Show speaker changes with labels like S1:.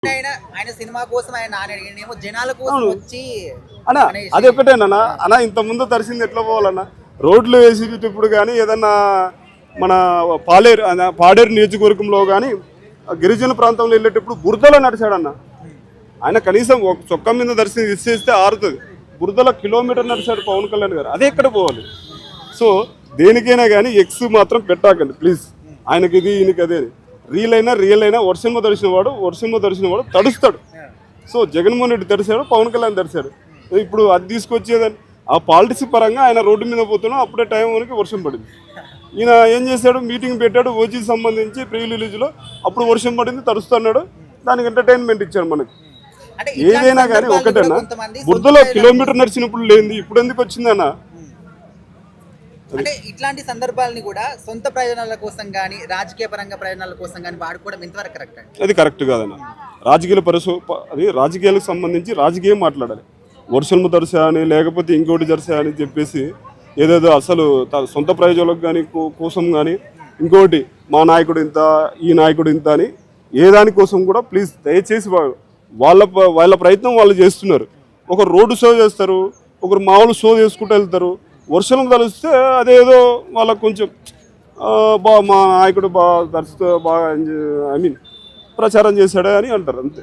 S1: ఆయన సినిమా కోసం ఆయన నానేమో జనాల కోసం వచ్చి
S2: అన్నా అది ఒకటేనా అన్నా ఇంత ముందు తరిసింది ఎట్లా పోవాలన్నా రోడ్లు వేసేటప్పుడు కానీ ఏదన్నా మన పాడేరు నియోజకవర్గంలో కానీ గిరిజన ప్రాంతంలో వెళ్ళేటప్పుడు బురదలో నడిచాడన్న ఆయన కనీసం ఒక చొక్కా మీద దర్శనం ఇచ్చేస్తే ఆరుతుంది బురదలో కిలోమీటర్ నడిచాడు పవన్ కళ్యాణ్ గారు అదే ఎక్కడ పోవాలి సో దేనికైనా కానీ ఎక్స్ మాత్రం పెట్టాకండి ప్లీజ్ ఆయనకి ఇది ఈయనకి అదే రియల్ అయినా వర్షంలో దర్శనం వాడు తడుస్తాడు సో జగన్మోహన్ రెడ్డి తడిశాడు పవన్ కళ్యాణ్ తడిశాడు ఇప్పుడు అది తీసుకొచ్చేదని ఆ పాలిటిక్స్ పరంగా ఆయన రోడ్డు మీద పోతున్నాడు అప్పుడే టైం వరకు వర్షం పడింది ఈయన ఏం చేశాడు మీటింగ్ పెట్టాడు ఓజీకి సంబంధించి ప్రీ రిలీజ్లో అప్పుడు వర్షం పడింది తడుస్తున్నాడు దానికి ఎంటర్టైన్మెంట్ ఇచ్చాడు మనకి ఏదైనా కానీ ఒకటన్నా బురదలో కిలోమీటర్ నడిచినప్పుడు లేనిది ఇప్పుడు ఎందుకు వచ్చిందన్న
S1: అంటే ఇట్లాంటి సందర్భాలని కూడా సొంత ప్రయోజనాల కోసం కానీ రాజకీయ పరంగా ప్రయోజనాల కోసం కానీ వాడుకోవడం ఎంతవరకు కరెక్ట్
S2: అది కరెక్ట్ కాదన్న రాజకీయాలకు సంబంధించి రాజకీయం మాట్లాడాలి వర్షం దర్శా అని లేకపోతే ఇంకోటి దర్శా అని చెప్పేసి ఏదేదో అసలు సొంత ప్రయోజనాలకు కానీ కోసం కానీ ఇంకోటి మా నాయకుడు ఇంత ఈ నాయకుడు ఇంత అని ఏ దానికోసం కూడా ప్లీజ్ దయచేసి వాళ్ళ ప్రయత్నం వాళ్ళు చేస్తున్నారు ఒకరు రోడ్డు షో చేస్తారు ఒకరు మామూలు షో చేసుకుంటూ వెళ్తారు వర్షం కలిస్తే అదేదో వాళ్ళకు కొంచెం మా నాయకుడు బాగా ప్రచారం చేశాడే అని అంటారు అంతే